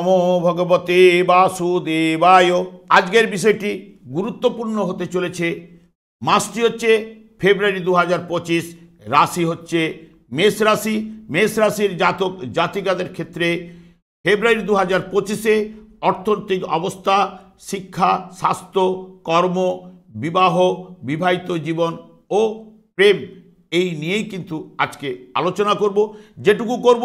নমো ভগবতে বাসুদেবায়। আজকের বিষয়টি গুরুত্বপূর্ণ হতে চলেছে। মাসটি হচ্ছে ফেব্রুয়ারি 2025, রাশি হচ্ছে মেষ রাশি। মেষ রাশির জাতক জাতিকাদের ক্ষেত্রে ফেব্রুয়ারি 2025-এ অর্থনৈতিক অবস্থা, শিক্ষা, স্বাস্থ্য, কর্ম, বিবাহ, বিবাহিত জীবন ও প্রেম এই নিয়েই কিন্তু আজকে আলোচনা করব। যেটুকু করব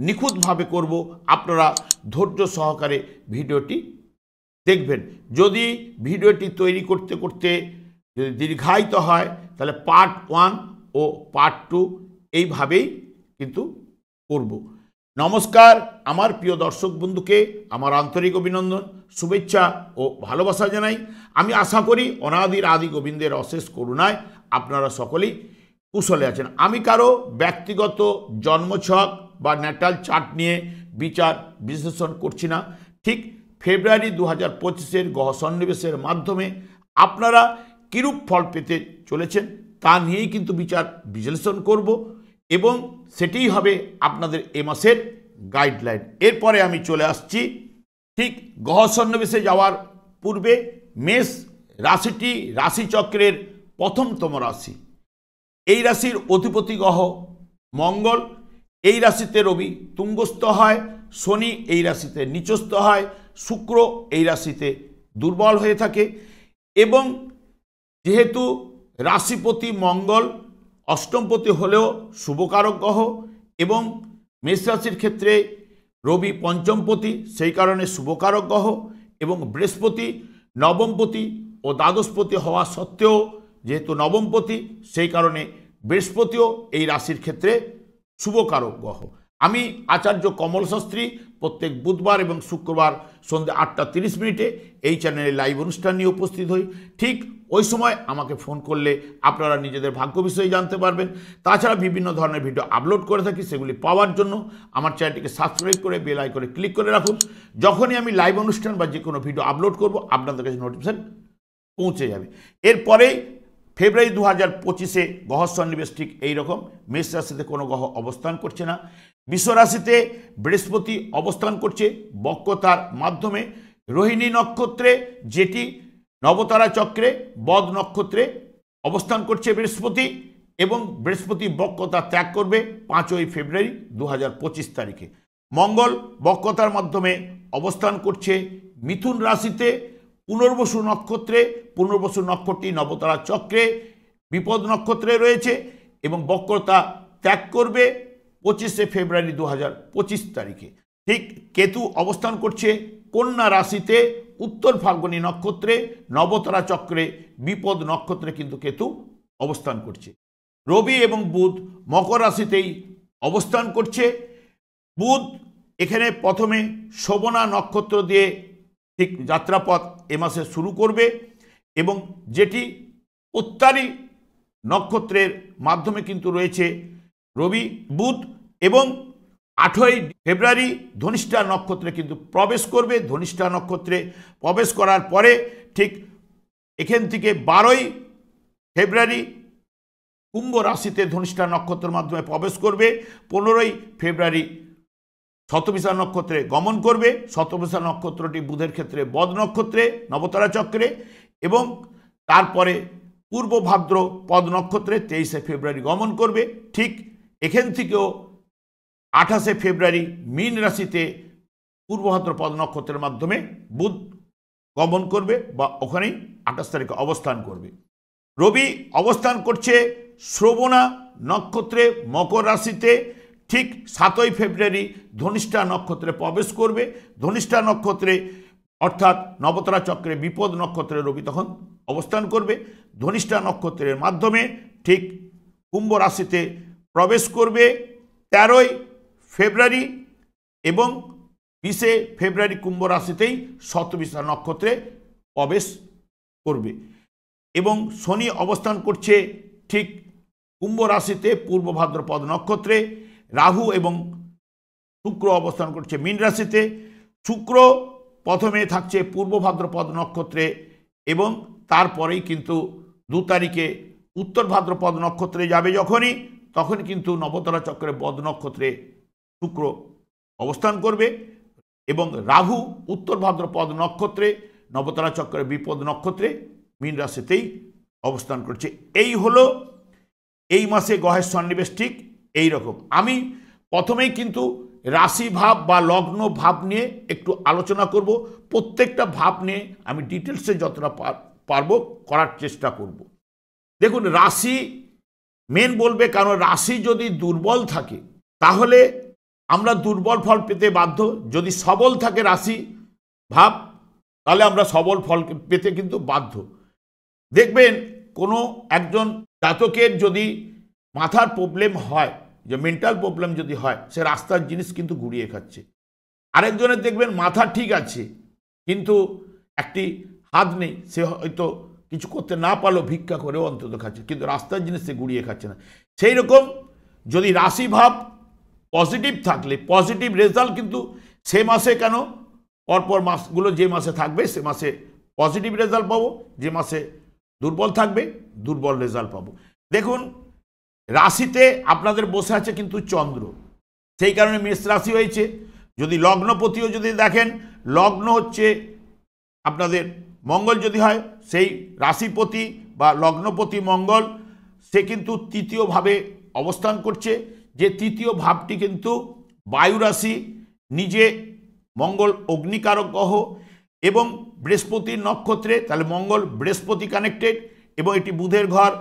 নিখুঁতভাবে করব, আপনারা ধৈর্য সহকারে ভিডিওটি দেখবেন। যদি ভিডিওটি তৈরি করতে করতে যদি দীর্ঘায়িত হয় তাহলে পার্ট 1 ও পার্ট 2 এইভাবেই কিন্তু করব। নমস্কার, আমার প্রিয় দর্শক বন্ধুকে আমার আন্তরিক অভিনন্দন, শুভেচ্ছা ও ভালোবাসা জানাই। আমি আশা করি অনাদির আদি গোবিন্দের অশেষ করুণায় আপনারা সকলেই কুশলে আছেন। আমি কারো ব্যক্তিগত জন্মছক বা ন্যাটাল চার্ট নিয়ে বিচার বিশ্লেষণ করছি না। ঠিক ফেব্রুয়ারি 2025-এর গ্রহ সন্নিবেশের মাধ্যমে আপনারা কিরূপ ফল পেতে চলেছেন তা নিয়েই কিন্তু বিচার বিশ্লেষণ করব এবং সেটিই হবে আপনাদের এ মাসের গাইডলাইন। এরপরে আমি চলে আসছি ঠিক গ্রহ সন্নিবেশে যাওয়ার পূর্বে মেষ রাশিটি রাশিচক্রের প্রথমতম রাশি। এই রাশির অধিপতি গ্রহ মঙ্গল। এই রাশিতে রবি তুঙ্গস্থ হয়, শনি এই রাশিতে নিচস্থ হয়, শুক্র এই রাশিতে দুর্বল হয়ে থাকে এবং যেহেতু রাশিপতি মঙ্গল অষ্টমপতি হলেও শুভকারক গ্রহ এবং মেষ রাশির ক্ষেত্রে রবি পঞ্চমপতি, সেই কারণে শুভকারক গ্রহ এবং বৃহস্পতি নবমপতি ও দ্বাদশপতি হওয়া সত্ত্বেও যেহেতু নবমপতি, সেই কারণে বৃহস্পতিও এই রাশির ক্ষেত্রে শুভকারক গ্রহ। আমি আচার্য কমল শাস্ত্রী প্রত্যেক বুধবার এবং শুক্রবার সন্ধ্যে 8:30 এই চ্যানেলে লাইভ অনুষ্ঠান নিয়ে উপস্থিত হই। ঠিক ওই সময় আমাকে ফোন করলে আপনারা নিজেদের ভাগ্য বিষয়ে জানতে পারবেন। তাছাড়া বিভিন্ন ধরনের ভিডিও আপলোড করে থাকি, সেগুলি পাওয়ার জন্য আমার চ্যানেলটিকে সাবস্ক্রাইব করে বেল আইকনে ক্লিক করে রাখুন। যখনই আমি লাইভ অনুষ্ঠান বা যে কোনো ভিডিও আপলোড করব আপনাদের কাছে নোটিফিকেশন পৌঁছে যাবে। এরপরেই ফেব্রুয়ারি 2025-এ গ্রহ সন্নিবেশ ঠিক এইরকম। মেষ রাশিতে কোনো গ্রহ অবস্থান করছে না। বৃষ রাশিতে বৃহস্পতি অবস্থান করছে বক্রতার মাধ্যমে রোহিণী নক্ষত্রে, যেটি নবতারা চক্রে বদ নক্ষত্রে অবস্থান করছে বৃহস্পতি এবং বৃহস্পতি বক্রতা ত্যাগ করবে 5ই ফেব্রুয়ারি 2025 তারিখে। মঙ্গল বক্রতার মাধ্যমে অবস্থান করছে মিথুন রাশিতে পুনর্বসু নক্ষত্রে। পুনর্বসু নক্ষত্রটি নবতারা চক্রে বিপদ নক্ষত্রে রয়েছে এবং বক্রতা ত্যাগ করবে 25শে ফেব্রুয়ারি 2025 তারিখে। ঠিক কেতু অবস্থান করছে কন্যা রাশিতে উত্তর ফাল্গুনী নক্ষত্রে নবতারা চক্রে বিপদ নক্ষত্রে কিন্তু কেতু অবস্থান করছে। রবি এবং বুধ মকর রাশিতেই অবস্থান করছে। বুধ এখানে প্রথমে শোভনা নক্ষত্র দিয়ে ঠিক যাত্রাপথ এ মাসে শুরু করবে এবং যেটি উত্তারী নক্ষত্রের মাধ্যমে কিন্তু রয়েছে রবি বুধ এবং 8ই ফেব্রুয়ারি ধনিষ্ঠা নক্ষত্রে কিন্তু প্রবেশ করবে। ধনিষ্ঠা নক্ষত্রে প্রবেশ করার পরে ঠিক এখান থেকে 12ই ফেব্রুয়ারি কুম্ভ রাশিতে ধনিষ্ঠা নক্ষত্রের মাধ্যমে প্রবেশ করবে। 15ই ফেব্রুয়ারি শতভিষা নক্ষত্রে গমন করবে। শতভিষা নক্ষত্রটি বুধের ক্ষেত্রে বদ নক্ষত্রে নবতারা চক্রে এবং তারপরে পূর্ব ভাদ্র পদ নক্ষত্রে 23শে ফেব্রুয়ারি গমন করবে। ঠিক এখান থেকেও 28শে ফেব্রুয়ারি মীন রাশিতে পূর্ব ভাদ্র পদ নক্ষত্রের মাধ্যমে বুধ গমন করবে বা ওখানেই 28 তারিখে অবস্থান করবে। রবি অবস্থান করছে শ্রবণা নক্ষত্রে মকর রাশিতে। ঠিক 7ই ফেব্রুয়ারি ধনিষ্ঠা নক্ষত্রে প্রবেশ করবে। ধনিষ্ঠা নক্ষত্রে অর্থাৎ নবতারা চক্রে বিপদ নক্ষত্রে রবি তখন অবস্থান করবে। ধনিষ্ঠা নক্ষত্রের মাধ্যমে ঠিক কুম্ভ রাশিতে প্রবেশ করবে 13ই ফেব্রুয়ারি এবং 20শে ফেব্রুয়ারি কুম্ভ রাশিতেই শতভিষা নক্ষত্রে প্রবেশ করবে এবং শনি অবস্থান করছে ঠিক কুম্ভ রাশিতে পূর্ব ভাদ্রপদ নক্ষত্রে। রাহু এবং শুক্র অবস্থান করছে মীন রাশিতে। শুক্র প্রথমে থাকছে পূর্ব ভাদ্রপদ নক্ষত্রে এবং তারপরেই কিন্তু 2 তারিখে উত্তর ভাদ্রপদ নক্ষত্রে যাবে। তখন কিন্তু নবতারা চক্রে বদ নক্ষত্রে শুক্র অবস্থান করবে। এবং রাহু উত্তর ভাদ্রপদ নক্ষত্রে নবতারা চক্রের বিপদ নক্ষত্রে মীন রাশিতেই অবস্থান করছে। এই হলো এই মাসে গ্রহের সন্নিবেশ ঠিক এই রকম। আমি প্রথমেই কিন্তু রাশি ভাব বা লগ্ন ভাব নিয়ে একটু আলোচনা করব। প্রত্যেকটা ভাব নিয়ে আমি ডিটেলসে যতটা পারবো করার চেষ্টা করব। দেখুন, রাশি মেন বলবে, কারণ রাশি যদি দুর্বল থাকে তাহলে আমরা দুর্বল ফল পেতে বাধ্য। যদি সবল থাকে রাশি ভাব তাহলে আমরা সবল ফল পেতে কিন্তু বাধ্য। দেখবেন কোনো একজন জাতকের যদি মাথার প্রবলেম হয়, যে মেন্টাল প্রবলেম যদি হয়, সে রাস্তার জিনিস কিন্তু ঘুরিয়ে খাচ্ছে। আরেকজনের দেখবেন মাথা ঠিক আছে কিন্তু একটি হাত নেই, সে হয়তো কিছু করতে না পারলেও ভিক্ষা করেও অন্তত খাচ্ছে, কিন্তু রাস্তার জিনিস সে গুড়িয়ে খাচ্ছে না। সেই রকম যদি রাশি ভাব পজিটিভ থাকলে পজিটিভ রেজাল্ট কিন্তু সে মাসে কেন পরপর মাসগুলো যে মাসে থাকবে সে মাসে পজিটিভ রেজাল্ট পাবো, যে মাসে দুর্বল থাকবে দুর্বল রেজাল্ট পাবো। দেখুন, রাশিতে আপনাদের বসে আছে কিন্তু চন্দ্র, সেই কারণে মেষ রাশি হয়েছে। যদি লগ্নপতিও যদি দেখেন, লগ্ন হচ্ছে আপনাদের মঙ্গল যদি হয়, সেই রাশিপতি বা লগ্নপতি মঙ্গল সে কিন্তু তৃতীয়ভাবে অবস্থান করছে, যে তৃতীয় ভাবটি কিন্তু বায়ু রাশি, নিজে মঙ্গল অগ্নিকারক গ্রহ এবং বৃহস্পতির নক্ষত্রে, তাহলে মঙ্গল বৃহস্পতি কানেক্টেড এবং এটি বুধের ঘর,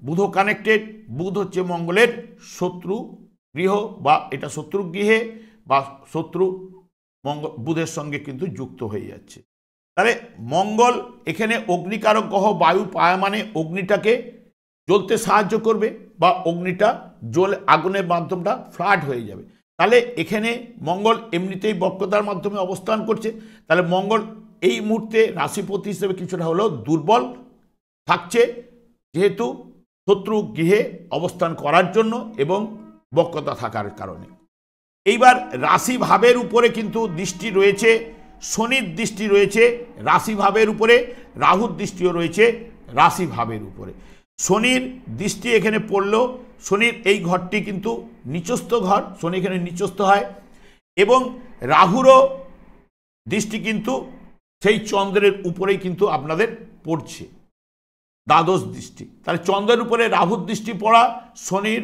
বুধ কানেক্টেড। বুধ হচ্ছে মঙ্গলের শত্রু গৃহ বা এটা শত্রু গৃহে বা শত্রু মঙ্গল বুধের সঙ্গে কিন্তু যুক্ত হয়ে যাচ্ছে। তাহলে মঙ্গল এখানে অগ্নিকারক গ্রহ, বায়ু পায়া মানে অগ্নিটাকে জ্বলতে সাহায্য করবে বা অগ্নিটা আগুনের মাধ্যমটা ফ্লাড হয়ে যাবে। তাহলে এখানে মঙ্গল এমনিতেই বক্রতার মাধ্যমে অবস্থান করছে, তাহলে মঙ্গল এই মুহূর্তে রাশিপতি হিসেবে কিছুটা হলেও দুর্বল থাকছে, যেহেতু শত্রু গৃহে অবস্থান করার জন্য এবং বক্রতা থাকার কারণে। এইবার রাশি ভাবের উপরে কিন্তু দৃষ্টি রয়েছে, শনির দৃষ্টি রয়েছে রাশি ভাবের উপরে, রাহুর দৃষ্টিও রয়েছে রাশি ভাবের উপরে। শনির দৃষ্টি এখানে পড়লো, শনির এই ঘরটি কিন্তু নিচস্থ ঘর, শনি এখানে নিচস্থ হয় এবং রাহুরও দৃষ্টি কিন্তু সেই চন্দ্রের উপরেই কিন্তু আপনাদের পড়ছে, দ্বাদশ দৃষ্টি। তাহলে চন্দ্রের উপরে রাহুর দৃষ্টি পড়া, শনির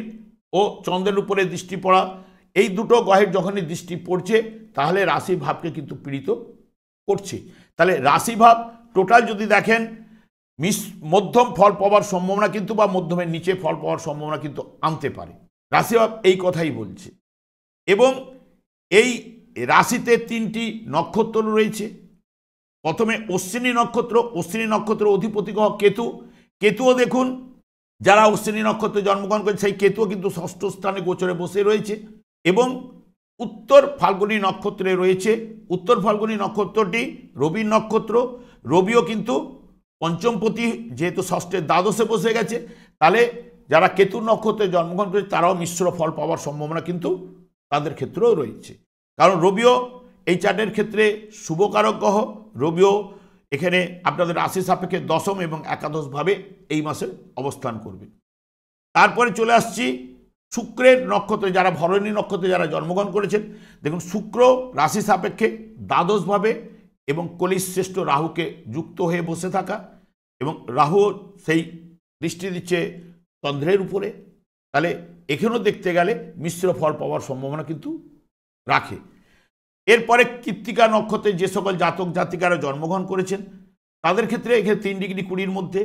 ও চন্দ্রের উপরে দৃষ্টি পড়া, এই দুটো গ্রহের যখনই দৃষ্টি পড়ছে তাহলে রাশি ভাবকে কিন্তু পীড়িত করছে। তাহলে রাশি ভাব টোটাল যদি দেখেন মধ্যম ফল পাওয়ার সম্ভাবনা কিন্তু বা মধ্যমের নিচে ফল পাওয়ার সম্ভাবনা কিন্তু আনতে পারে, রাশি ভাব এই কথাই বলছে। এবং এই রাশিতে তিনটি নক্ষত্র রয়েছে। প্রথমে অশ্বিনী নক্ষত্র, অশ্বিনী নক্ষত্র অধিপতি গ্রহ কেতু। কেতুও দেখুন, যারা অশ্বিনী নক্ষত্রে জন্মগ্রহণ করে সেই কেতুও কিন্তু ষষ্ঠ স্থানে গোচরে বসে রয়েছে এবং উত্তর ফাল্গুনী নক্ষত্রে রয়েছে। উত্তর ফাল্গুনী নক্ষত্রটি রবির নক্ষত্র, রবিও কিন্তু পঞ্চমপতি, যেহেতু ষষ্ঠের দ্বাদশে বসে গেছে, তাহলে যারা কেতুর নক্ষত্রে জন্মগ্রহণ করে তারাও মিশ্র ফল পাওয়ার সম্ভাবনা কিন্তু তাদের ক্ষেত্রেও রয়েছে, কারণ রবিও এই চার্টের ক্ষেত্রে শুভকারক গ্রহ। রবিও এখানে আপনাদের রাশি সাপেক্ষে দশম এবং একাদশভাবে এই মাসে অবস্থান করবে। তারপরে চলে আসছি শুক্রের নক্ষত্রে, যারা ভরণী নক্ষত্রে যারা জন্মগ্রহণ করেছেন, দেখুন শুক্র রাশি সাপেক্ষে দ্বাদশভাবে এবং কলির শ্রেষ্ঠ রাহুকে যুক্ত হয়ে বসে থাকা এবং রাহু সেই দৃষ্টি দিচ্ছে চন্দ্রের উপরে। তাহলে এখানেও দেখতে গেলে মিশ্র ফল পাওয়ার সম্ভাবনা কিন্তু রাখে। এরপরে কৃত্তিকা নক্ষত্রে যে সকল জাতক জাতিকারা জন্মগ্রহণ করেছেন তাদের ক্ষেত্রে এখানে 3 ডিগ্রি 20 মধ্যে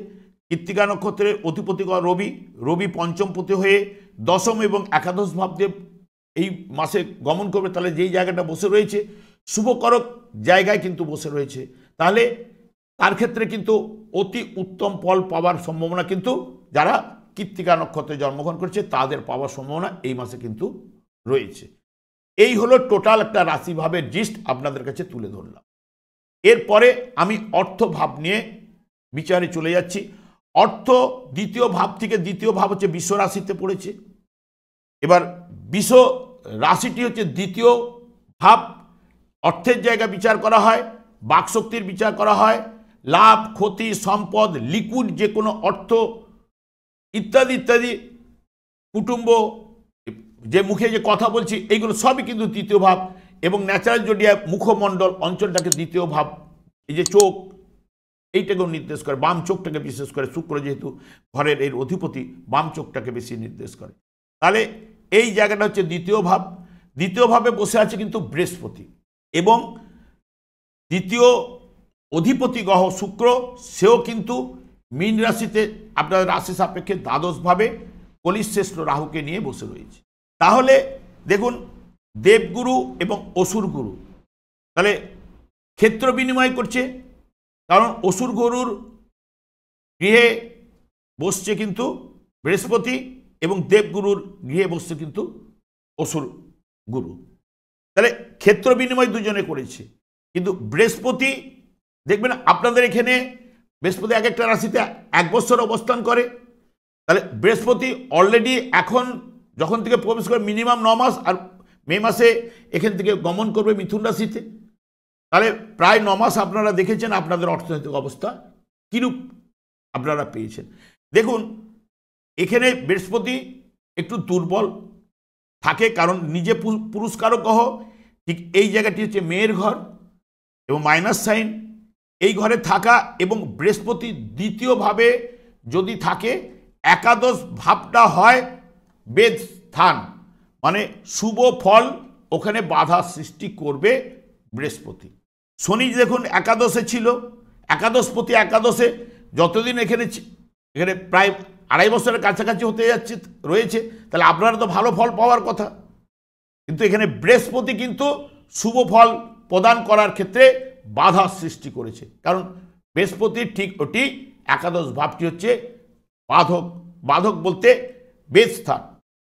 কৃত্তিকা নক্ষত্রের অধিপতি রবি, রবি পঞ্চমপতি হয়ে দশম এবং একাদশ ভাব দিয়ে এই মাসে গমন করবে। তাহলে যেই জায়গাটা বসে রয়েছে শুভকরক জায়গায় কিন্তু বসে রয়েছে, তাহলে তার ক্ষেত্রে কিন্তু অতি উত্তম ফল পাওয়ার সম্ভাবনা কিন্তু যারা কৃত্তিকা নক্ষত্রে জন্মগ্রহণ করছে তাদের পাওয়ার সম্ভাবনা এই মাসে কিন্তু রয়েছে। এই হলো টোটাল একটা রাশিভাবের জিস্ট আপনাদের কাছে তুলে ধরলাম। এরপরে আমি অর্থ ভাব নিয়ে বিচারে চলে যাচ্ছি। অর্থ দ্বিতীয় ভাব থেকে, দ্বিতীয় ভাব হচ্ছে বিশ্ব রাশিতে পড়েছে। এবার বিশ্ব রাশিটি হচ্ছে দ্বিতীয় ভাব, অর্থের জায়গা বিচার করা হয়, বাকশক্তির বিচার করা হয়, লাভ ক্ষতি সম্পদ লিকুইড যে কোনো অর্থ ইত্যাদি ইত্যাদি, কুটুম্ব যে মুখে যে কথা বলছি এইগুলো সবই কিন্তু তৃতীয় ভাব। এবং ন্যাচারাল জোডিয়াক মুখমণ্ডল অঞ্চলটাকে দ্বিতীয় ভাব, এই যে চোখ এইটাকেও নির্দেশ করে, বাম চোখটাকে বিশেষ করে, শুক্র যেহেতু ঘরের এর অধিপতি বাম চোখটাকে বেশি নির্দেশ করে। তাহলে এই জায়গাটা হচ্ছে দ্বিতীয় ভাব। দ্বিতীয় ভাবে বসে আছে কিন্তু বৃহস্পতি, এবং দ্বিতীয় অধিপতি গ্রহ শুক্র, সেও কিন্তু মীন রাশিতে আপনার রাশি সাপেক্ষে দ্বাদশভাবে কলিশ্রেষ্ঠ রাহুকে নিয়ে বসে রয়েছে। তাহলে দেখুন দেবগুরু এবং অসুর গুরু তাহলে ক্ষেত্র বিনিময় করছে, কারণ অসুর গুরুর গৃহে বসছে কিন্তু বৃহস্পতি এবং দেবগুরুর গৃহে বসছে কিন্তু অসুর গুরু। তাহলে ক্ষেত্র বিনিময় দুজনে করেছে, কিন্তু বৃহস্পতি দেখবেন আপনাদের এখানে বৃহস্পতি এক একটা রাশিতে 1 বছর অবস্থান করে। তাহলে বৃহস্পতি অলরেডি এখন যখন থেকে প্রবেশ করে মিনিমাম 9 মাস, আর মে মাসে এখান থেকে গমন করবে মিথুন রাশিতে। তাহলে প্রায় 9 মাস আপনারা দেখেছেন আপনাদের অর্থনৈতিক অবস্থা কিরূপ আপনারা পেয়েছেন। দেখুন এখানে বৃহস্পতি একটু দুর্বল থাকে, কারণ নিজে পুরস্কারক গ্রহ, ঠিক এই জায়গাটি হচ্ছে মেয়ের ঘর এবং মাইনাস সাইন, এই ঘরে থাকা, এবং বৃহস্পতি দ্বিতীয়ভাবে যদি থাকে একাদশ ভাবটা হয় বেদ স্থান, মানে শুভ ফল, ওখানে বাধা সৃষ্টি করবে বৃহস্পতি। শনি দেখুন একাদশে ছিল, একাদশপতি একাদশে যতদিন এখানে প্রায় 2.5 বছরের কাছাকাছি হতে যাচ্ছে রয়েছে, তাহলে আপনারা তো ভালো ফল পাওয়ার কথা, কিন্তু এখানে বৃহস্পতি কিন্তু শুভ ফল প্রদান করার ক্ষেত্রে বাধা সৃষ্টি করেছে, কারণ বৃহস্পতির ঠিক ওটি একাদশ ভাবটি হচ্ছে বাধক। বাধক বলতে বেদস্থান,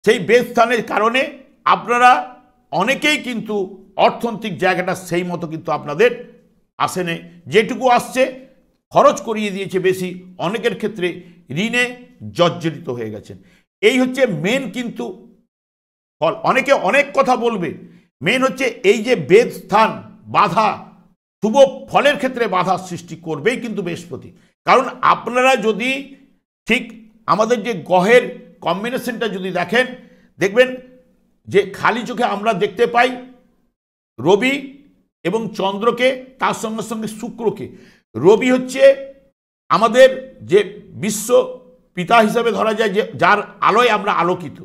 সেই বেদস্থানের কারণে আপনারা অনেকেই কিন্তু অর্থনৈতিক জায়গাটা সেই মতো কিন্তু আপনাদের আসেনি, যেটুকু আসছে খরচ করিয়ে দিয়েছে বেশি, অনেকের ক্ষেত্রে ঋণে জর্জরিত হয়ে গেছেন। এই হচ্ছে মেন কিন্তু ফল। অনেকে অনেক কথা বলবে, মেন হচ্ছে এই যে বেদ স্থান বাধা, শুভ ফলের ক্ষেত্রে বাধা সৃষ্টি করবেই কিন্তু বৃহস্পতি। কারণ আপনারা যদি ঠিক আমাদের যে গ্রহের কম্বিনেশনটা যদি দেখেন, দেখবেন যে খালি চোখে আমরা দেখতে পাই রবি এবং চন্দ্রকে, তার সঙ্গে সঙ্গে শুক্রকে। রবি হচ্ছে আমাদের যে বিশ্ব পিতা হিসাবে ধরা যায়, যে যার আলোয় আমরা আলোকিত।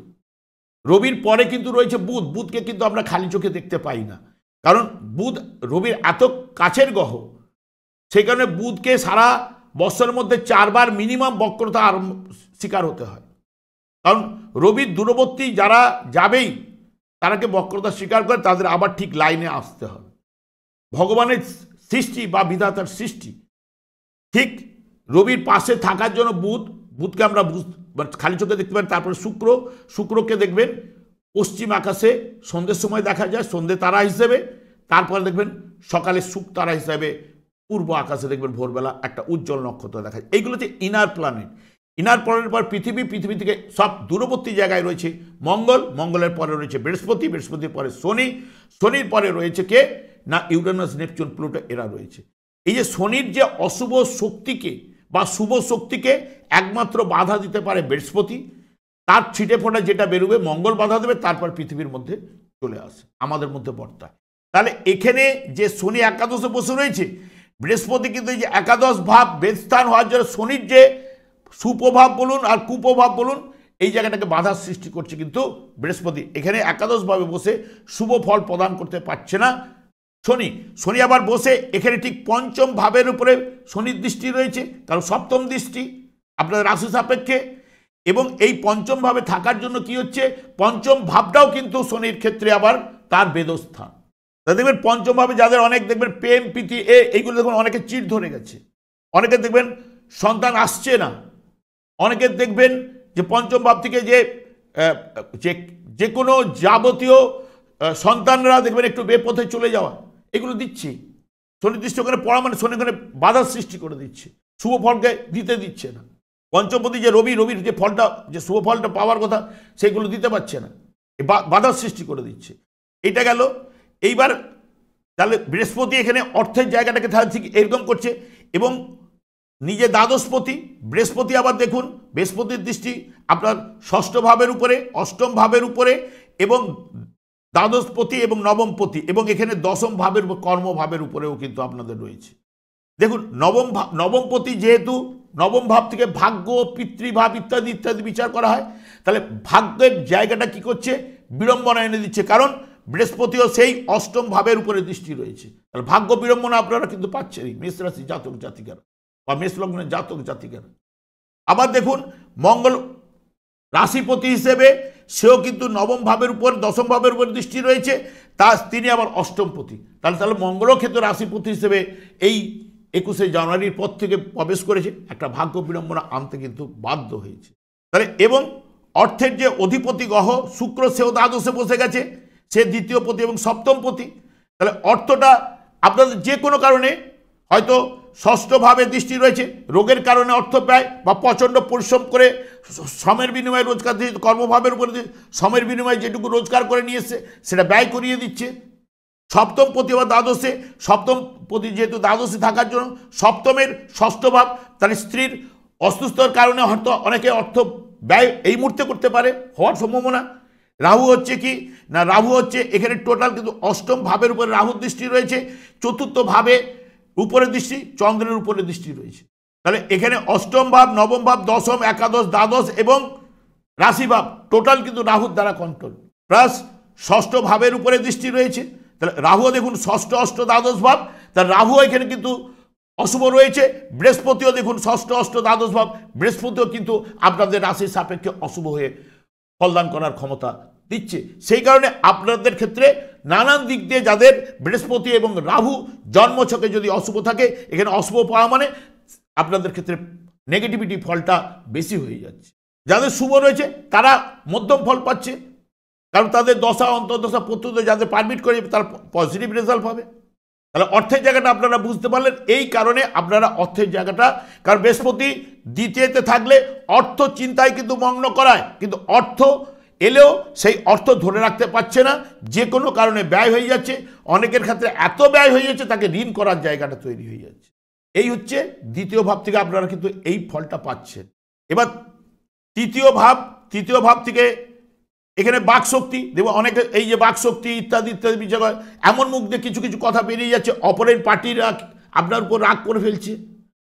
রবির পরে কিন্তু রয়েছে বুধ। বুধকে কিন্তু আমরা খালি চোখে দেখতে পাই না, কারণ বুধ রবির এত কাছের গ্রহ, সেই কারণে বুধকে সারা বছরের মধ্যে 4 বার মিনিমাম বক্রতা শিকার হতে হয়। কারণ রবির দূরবর্তী যারা যাবেই তারাকে বক্রতা স্বীকার করে, তাদের আবার ঠিক লাইনে আসতে হবে। ভগবানের সৃষ্টি বা বিধাতার সৃষ্টি, ঠিক রবির পাশে থাকার জন্য বুধকে আমরা খালি চোখে দেখতে পাই। তারপরে শুক্রকে দেখবেন পশ্চিম আকাশে সন্ধ্যের সময় দেখা যায় সন্ধ্যে তারা হিসেবে, তারপরে দেখবেন সকালে শুক তারা হিসেবে পূর্ব আকাশে দেখবেন ভোরবেলা একটা উজ্জ্বল নক্ষত্র দেখা যায়। এইগুলো হচ্ছে ইনার প্ল্যানেট। ইনার প্ল্যানেটের পর পৃথিবী, পৃথিবী থেকে সব দূরবর্তী জায়গায় রয়েছে মঙ্গল, মঙ্গলের পরে রয়েছে বৃহস্পতি, বৃহস্পতির পরে শনি, শনির পরে রয়েছে কে না ইউরেনাস, নেপচুন, প্লুটো, এরা রয়েছে। এই যে শনির যে অশুভ শক্তিকে বা শুভ শক্তিকে একমাত্র বাধা দিতে পারে বৃহস্পতি, তার ছিটে ফোটা যেটা বেরোবে মঙ্গল বাধা দেবে, তারপর পৃথিবীর মধ্যে চলে আসে, আমাদের মধ্যে বর্তায়। তাহলে এখানে যে শনি একাদশে বসে রয়েছে, বৃহস্পতি কিন্তু এই যে একাদশ ভাব বেদস্থান হওয়ার জন্য শনির যে সুপ্রভাব বলুন আর কুপ্রভাব বলুন, এই জায়গাটাকে বাধার সৃষ্টি করছে কিন্তু বৃহস্পতি। এখানে একাদশভাবে বসে শুভ ফল প্রদান করতে পারছে না শনি। শনি আবার বসে এখানে ঠিক পঞ্চম ভাবের উপরে শনির দৃষ্টি রয়েছে, কারণ সপ্তম দৃষ্টি আপনাদের রাশি সাপেক্ষে, এবং এই পঞ্চম ভাবে থাকার জন্য কি হচ্ছে, পঞ্চম ভাবটাও কিন্তু শনির ক্ষেত্রে আবার তার বেদস্থান। দেখবেন পঞ্চম ভাবে যাদের অনেক দেখবেন প্রেম প্রীতি এইগুলো দেখবেন অনেকে চিট ধরে গেছে, অনেকে দেখবেন সন্তান আসছে না, অনেকের দেখবেন যে পঞ্চম ভাব থেকে যে কোনো যাবতীয় সন্তানরা দেখবেন একটু বেপথে চলে যাওয়া, এগুলো দিচ্ছে শনি দৃষ্টি। ওখানে পড়া মানে শনি ওখানে বাধার সৃষ্টি করে দিচ্ছে, শুভ ফলকে দিতে দিচ্ছে না। পঞ্চমপতি যে রবির যে ফলটা, যে শুভ ফলটা পাওয়ার কথা, সেগুলো দিতে পারছে না, বাধার সৃষ্টি করে দিচ্ছে। এটা গেল। এইবার তাহলে বৃহস্পতি এখানে অর্থের জায়গাটাকে ঠিক এরকম করছে, এবং নিজে দ্বাদশপতি বৃহস্পতি আবার দেখুন বৃহস্পতির দৃষ্টি আপনার ষষ্ঠ ভাবের উপরে, অষ্টম ভাবের উপরে এবং দ্বাদশপতি এবং নবমপতি, এবং এখানে দশম ভাবের কর্মভাবের উপরেও কিন্তু আপনাদের রয়েছে। দেখুন নবমপতি যেহেতু নবম ভাব থেকে ভাগ্য, পিতৃভাব ইত্যাদি ইত্যাদি বিচার করা হয়, তাহলে ভাগ্যের জায়গাটা কি করছে, বিড়ম্বনা এনে দিচ্ছে। কারণ বৃহস্পতিও সেই অষ্টম ভাবের উপরে দৃষ্টি রয়েছে, তাহলে ভাগ্য বিড়ম্বনা আপনারা কিন্তু পাচ্ছেনই মেষ রাশি জাতক জাতিকারা বা মেষ লগ্নের জাতক জাতিকারা। আবার দেখুন মঙ্গল রাশিপতি হিসেবে সেও কিন্তু নবম ভাবের উপর দশম ভাবের উপর দৃষ্টি রয়েছে, তিনি আবার অষ্টমপতি। তাহলে মঙ্গলও ক্ষেত্রে রাশিপতি হিসেবে এই 21শে জানুয়ারির পর থেকে প্রবেশ করেছে, একটা ভাগ্য বিড়ম্বনা আনতে কিন্তু বাধ্য হয়েছে। তাহলে এবং অর্থের যে অধিপতি গ্রহ শুক্র, সেও দ্বাদশে বসে গেছে, সে দ্বিতীয় পতি এবং সপ্তম পতি। তাহলে অর্থটা আপনাদের যে কোনো কারণে হয়তো ষষ্ঠভাবে দৃষ্টি রয়েছে, রোগের কারণে অর্থ ব্যয় বা প্রচণ্ড পরিশ্রম করে শ্রমের বিনিময়ে রোজগার দিয়ে কর্মভাবের উপরে শ্রমের বিনিময়ে যেটুকু রোজগার করে নিয়ে এসছে সেটা ব্যয় করিয়ে দিচ্ছে। সপ্তম পতি বা দ্বাদশে, সপ্তম পতি যেহেতু দ্বাদশে থাকার জন্য সপ্তমের ষষ্ঠ ভাব, তাহলে স্ত্রীর অসুস্থতার কারণে হয়তো অনেকে অর্থ ব্যয় এই মুহূর্তে করতে পারে, হওয়ার সম্ভাবনা। রাহু হচ্ছে কি না, রাহু হচ্ছে এখানে টোটাল কিন্তু অষ্টম ভাবের উপরে রাহুর দৃষ্টি রয়েছে, চতুর্থ ভাবে উপরে দৃষ্টি, চন্দ্রের উপরে দৃষ্টি রয়েছে। তাহলে এখানে অষ্টম ভাব, নবম ভাব, দশম, একাদশ, দ্বাদশ এবং রাশি ভাব টোটাল কিন্তু রাহুর দ্বারা কন্ট্রোল, প্লাস ষষ্ঠ ভাবের উপরে দৃষ্টি রয়েছে। তাহলে রাহুও দেখুন ষষ্ঠ, অষ্ট, দ্বাদশ ভাব, তাহলে রাহুও এখানে কিন্তু অশুভ রয়েছে। বৃহস্পতিও দেখুন ষষ্ঠ, অষ্ট, দ্বাদশ ভাব, বৃহস্পতিও কিন্তু আপনাদের রাশির সাপেক্ষে অশুভ হয়ে ফলদান করার ক্ষমতা দিচ্ছে। সেই কারণে আপনাদের ক্ষেত্রে নানান দিক দিয়ে যাদের বৃহস্পতি এবং রাহু জন্মছকে যদি অশুভ থাকে, এখানে অশুভ পাওয়া মানে আপনাদের ক্ষেত্রে নেগেটিভিটি ফলটা বেশি হয়ে যাচ্ছে। যাদের শুভ রয়েছে তারা মধ্যম ফল পাচ্ছে, কারণ তাদের দশা অন্তর্দশা প্রত্যুত যাদের পারমিট করে তারা পজিটিভ রেজাল্ট পাবে। তাহলে অর্থের জায়গাটা আপনারা বুঝতে পারলেন, এই কারণে আপনারা অর্থের জায়গাটা, কারণ বৃহস্পতি দ্বিতীয়তে থাকলে অর্থ চিন্তায় কিন্তু মগ্ন করায়, কিন্তু অর্থ এলেও সেই অর্থ ধরে রাখতে পারছে না, যে কোনো কারণে ব্যয় হয়ে যাচ্ছে। অনেকের ক্ষেত্রে এত ব্যয় হয়ে যাচ্ছে তাকে ঋণ করার জায়গাটা তৈরি হয়ে যাচ্ছে। এই হচ্ছে দ্বিতীয় ভাব থেকে আপনারা কিন্তু এই ফলটা পাচ্ছেন। এবার তৃতীয় ভাব থেকে এখানে বাকশক্তি দেব, অনেকে এই যে বাকশক্তি ইত্যাদি ইত্যাদি বিচার করে, এমন মুখ দিয়ে কিছু কিছু কথা বেরিয়ে যাচ্ছে, অপরের পার্টিরা আপনার উপর রাগ করে ফেলছে।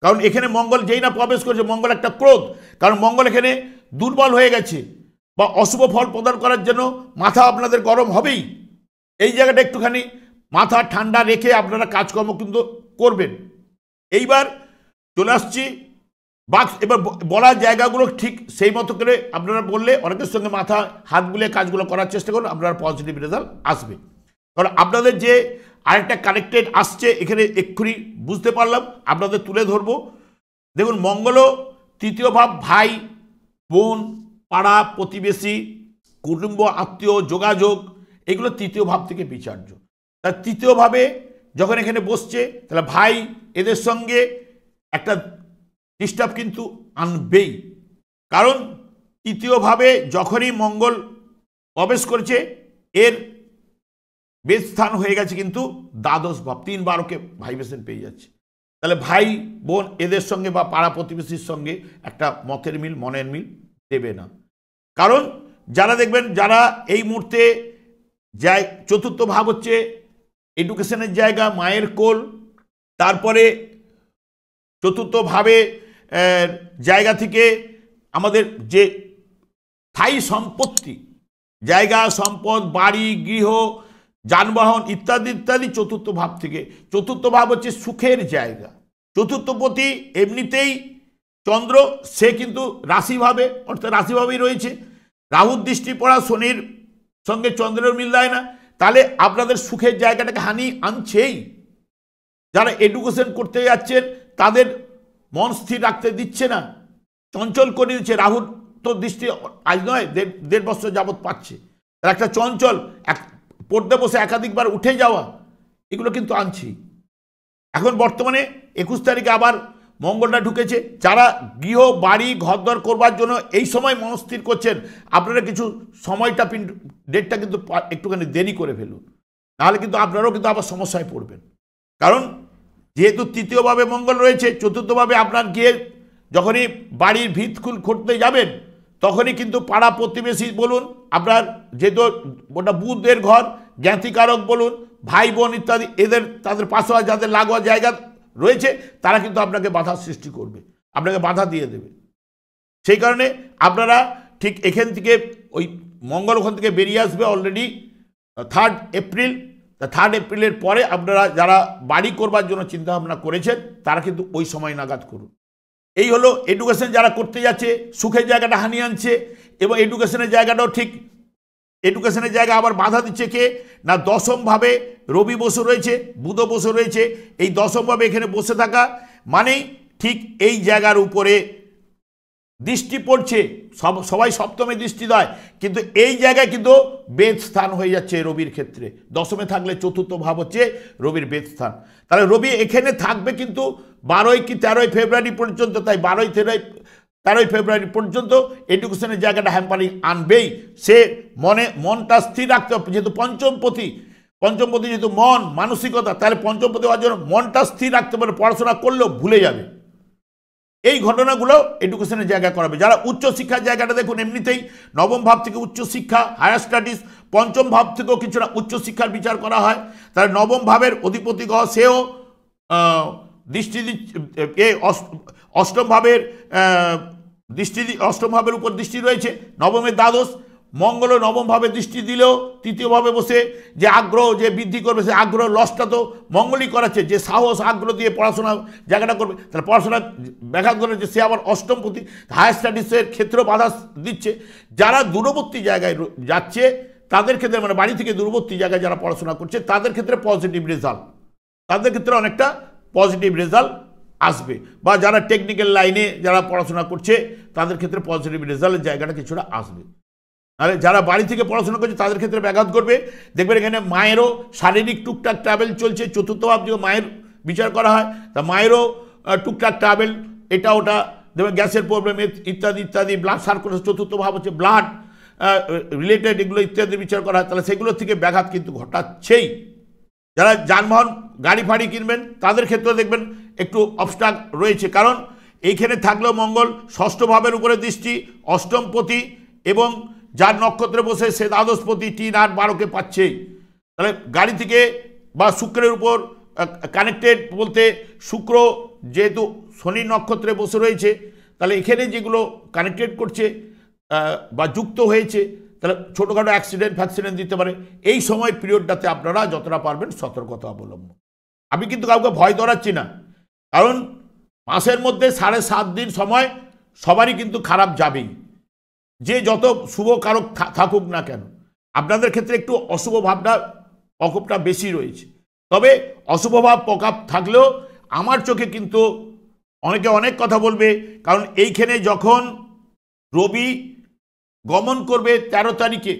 কারণ এখানে মঙ্গল যেই না প্রবেশ করেছে, মঙ্গল একটা ক্রোধ, কারণ মঙ্গল এখানে দুর্বল হয়ে গেছে বা অশুভ ফল প্রদান করার জন্য মাথা আপনাদের গরম হবেই। এই জায়গাটা একটুখানি মাথা ঠান্ডা রেখে আপনারা কাজকর্ম কিন্তু করবেন। এইবার চলে আসছি এবার বলার জায়গাগুলো ঠিক সেই মতো করে আপনারা বললে, অনেকের সঙ্গে মাথা হাত বুলিয়ে কাজগুলো করার চেষ্টা করুন, আপনার পজিটিভ রেজাল্ট আসবে। কারণ আপনাদের যে আরেকটা কানেক্টেড আসছে এখানে এক্ষুনি বুঝতে পারলাম, আপনাদের তুলে ধরবো। দেখুন মঙ্গলও তৃতীয় ভাব, ভাই বোন, পাড়া প্রতিবেশী, কুটুম্ব আত্মীয় যোগাযোগ, এগুলো তৃতীয় ভাব থেকে বিচার্য। তার তৃতীয় ভাবে যখন এখানে বসছে, তাহলে ভাই এদের সঙ্গে একটা ডিস্টার্ব কিন্তু আনবেই, কারণ তৃতীয়ভাবে যখনই মঙ্গল প্রবেশ করছে এর বেশ স্থান হয়ে গেছে কিন্তু দ্বাদশ ভাব, 3-12কে ভাইব্রেশন পেয়ে যাচ্ছে। তাহলে ভাই বোন এদের সঙ্গে বা পাড়া প্রতিবেশীর সঙ্গে একটা মতের মিল, মনের মিল দেবে না। কারণ যারা দেখবেন যারা এই মুহূর্তে যায়, চতুর্থ ভাব হচ্ছে এডুকেশনের জায়গা, মায়ের কোল, তারপরে চতুর্থ ভাবে জায়গা থেকে আমাদের যে স্থায়ী সম্পত্তি, জায়গা সম্পদ, বাড়ি গৃহ, যানবাহন ইত্যাদি ইত্যাদি চতুর্থ ভাব থেকে। চতুর্থ ভাব হচ্ছে সুখের জায়গা। চতুর্থপতি এমনিতেই চন্দ্র, সে কিন্তু রাশিভাবে, অর্থাৎ রাশিভাবেই রয়েছে। রাহুর দৃষ্টি পড়া শনির সঙ্গে চন্দ্রের মিল দেয় না, তাহলে আপনাদের সুখের জায়গাটাকে হানি আনছেই। যারা এডুকেশন করতে যাচ্ছেন তাদের মন স্থির রাখতে দিচ্ছে না, চঞ্চল করে দিচ্ছে। রাহুর তো দৃষ্টি আজ নয়, 1.5 বছর যাবৎ পাচ্ছে, তার একটা চঞ্চল, পড়তে বসে একাধিকবার উঠে যাওয়া, এগুলো কিন্তু আনছি। এখন বর্তমানে 21 তারিখে আবার মঙ্গলটা ঢুকেছে। যারা গৃহ বাড়ি ঘরদর করবার জন্য এই সময় মনস্থির করছেন, আপনারা কিছু সময়টা ডেটটা কিন্তু একটুখানি দেরি করে ফেলুন, নাহলে কিন্তু আপনারাও কিন্তু আবার সমস্যায় পড়বেন। কারণ যেহেতু তৃতীয়ভাবে মঙ্গল রয়েছে, চতুর্থভাবে আপনার গিয়ে যখনই বাড়ির ভিত খুঁড়তে যাবেন তখনই কিন্তু পাড়া প্রতিবেশী বলুন, আপনার যেহেতু ওটা বুধের ঘর, জ্ঞাতিকারক বলুন, ভাই বোন ইত্যাদি, তাদের পাশাপাশি যাদের লাগোয়া জায়গা রয়েছে তারা কিন্তু আপনাকে বাধার সৃষ্টি করবে, আপনাকে বাধা দিয়ে দেবে। সেই কারণে আপনারা ঠিক এখান থেকে ওই মঙ্গল ওখান থেকে বেরিয়ে আসবে অলরেডি 3 এপ্রিল। 3 এপ্রিলের পরে আপনারা যারা বাড়ি করবার জন্য চিন্তা ভাবনা করেছেন তারা কিন্তু ওই সময় নাগাদ করুন। এই হলো এডুকেশন যারা করতে যাচ্ছে, সুখের জায়গাটা হানিয়ে আনছে, এবং এডুকেশনের জায়গাটাও ঠিক, এডুকেশনের জায়গা আবার বাধা দিচ্ছে কে না, দশমভাবে রবি বসে রয়েছে, বুধ বসে রয়েছে। এই দশমভাবে এখানে বসে থাকা মানেই ঠিক এই জায়গার উপরে দৃষ্টি পড়ছে, সবাই সপ্তমে দৃষ্টি দেয়, কিন্তু এই জায়গায় কিন্তু বেদ স্থান হয়ে যাচ্ছে রবির ক্ষেত্রে। দশমে থাকলে চতুর্থ ভাব হচ্ছে রবির বেদ স্থান। তাহলে রবি এখানে থাকবে কিন্তু 12 কি 13 ফেব্রুয়ারি পর্যন্ত। তাই 13 ফেব্রুয়ারি পর্যন্ত এডুকেশনের জায়গাটা হ্যাম্পারিং আনবেই। সে মনটা স্থির রাখতে হবে, যেহেতু পঞ্চমপতি যেহেতু মন মানসিকতা, তাহলে পঞ্চমপতি হওয়ার জন্য মনটা স্থির রাখতে পারে, পড়াশোনা করলেও ভুলে যাবে। এই ঘটনাগুলো এডুকেশনের জায়গায় করাবে। যারা উচ্চশিক্ষার জায়গাটা দেখুন, এমনিতেই নবম ভাব থেকে উচ্চশিক্ষা, হায়ার স্টাডিজ, পঞ্চম ভাব থেকেও কিছুটা উচ্চশিক্ষার বিচার করা হয়। তাহলে নবম ভাবের অধিপতি গ্রহ সেও দৃষ্টি দিচ্ছে, অষ্টম ভাবের অষ্টম ভাবের উপর দৃষ্টি রয়েছে, নবমের দ্বাদশ। মঙ্গল নবম ভাবে দৃষ্টি দিলেও তৃতীয় ভাবে বসে যে আগ্রহ যে বৃদ্ধি করবে, সে আগ্রহ লসটা তো মঙ্গলই করাচ্ছে। যে সাহস আগ্রহ দিয়ে পড়াশোনা জায়গাটা করবে, তাহলে পড়াশোনা ব্যাঘাত করেছে, সে আবার অষ্টমপতি হায়ার স্টাডিজের ক্ষেত্রেও বাধা দিচ্ছে। যারা দূরবর্তী জায়গায় যাচ্ছে তাদের ক্ষেত্রে, মানে বাড়ি থেকে দূরবর্তী জায়গায় যারা পড়াশোনা করছে তাদের ক্ষেত্রে পজিটিভ রেজাল্ট, তাদের ক্ষেত্রে অনেকটা পজিটিভ রেজাল্ট আসবে। বা যারা টেকনিক্যাল লাইনে যারা পড়াশোনা করছে তাদের ক্ষেত্রে পজিটিভ রেজাল্টের জায়গাটা কিছুটা আসবে। আর যারা বাড়ি থেকে পড়াশোনা করছে তাদের ক্ষেত্রে ব্যাঘাত করবে। দেখবেন এখানে মায়েরও শারীরিক টুকটাক ট্রাভেল চলছে, চতুর্থ ভাব যে মায়ের বিচার করা হয়, তা মায়েরও টুকটাক ট্রাভেল, এটা ওটা, দেখবেন গ্যাসের প্রবলেম ইত্যাদি ইত্যাদি, ব্লাড সার্কুলেশন, চতুর্থ ভাব হচ্ছে ব্লাড রিলেটেড, এগুলো ইত্যাদি বিচার করা হয়, তাহলে সেগুলো থেকে ব্যাঘাত কিন্তু ঘটাচ্ছেই। যারা যানবাহন গাড়ি ফাড়ি কিনবেন তাদের ক্ষেত্রে দেখবেন একটু অবস্ট্রাক রয়েছে, কারণ এইখানে থাকলেও মঙ্গল ষষ্ঠ ভাবের উপরে দৃষ্টি, অষ্টমপতি, এবং যার নক্ষত্রে বসে সে দ্বাদশপতি 3, 8, 12কে পাচ্ছেই। তাহলে গাড়ি থেকে বা শুক্রের উপর কানেক্টেড বলতে, শুক্র যেহেতু শনির নক্ষত্রে বসে রয়েছে, তাহলে এখানে যেগুলো কানেক্টেড করছে বা যুক্ত হয়েছে, তাহলে ছোটোখাটো ফ্যাক্সিডেন্ট দিতে পারে। এই সময় পিরিয়ডটাতে আপনারা যতটা পারবেন সতর্কতা অবলম্বন। আমি কিন্তু কাউকে ভয় ধরাচ্ছি না, কারণ মাসের মধ্যে 7.5 দিন সময় সবারই কিন্তু খারাপ যাবেই, যে যত শুভ কারক থাকুক না কেন। আপনাদের ক্ষেত্রে একটু অশুভ ভাবটা প্রকোপটা বেশি রয়েছে, তবে অশুভ ভাব প্রকোপ থাকলেও আমার চোখে কিন্তু অনেকে অনেক কথা বলবে, কারণ এইখানে যখন রবি গমন করবে 13 তারিখে,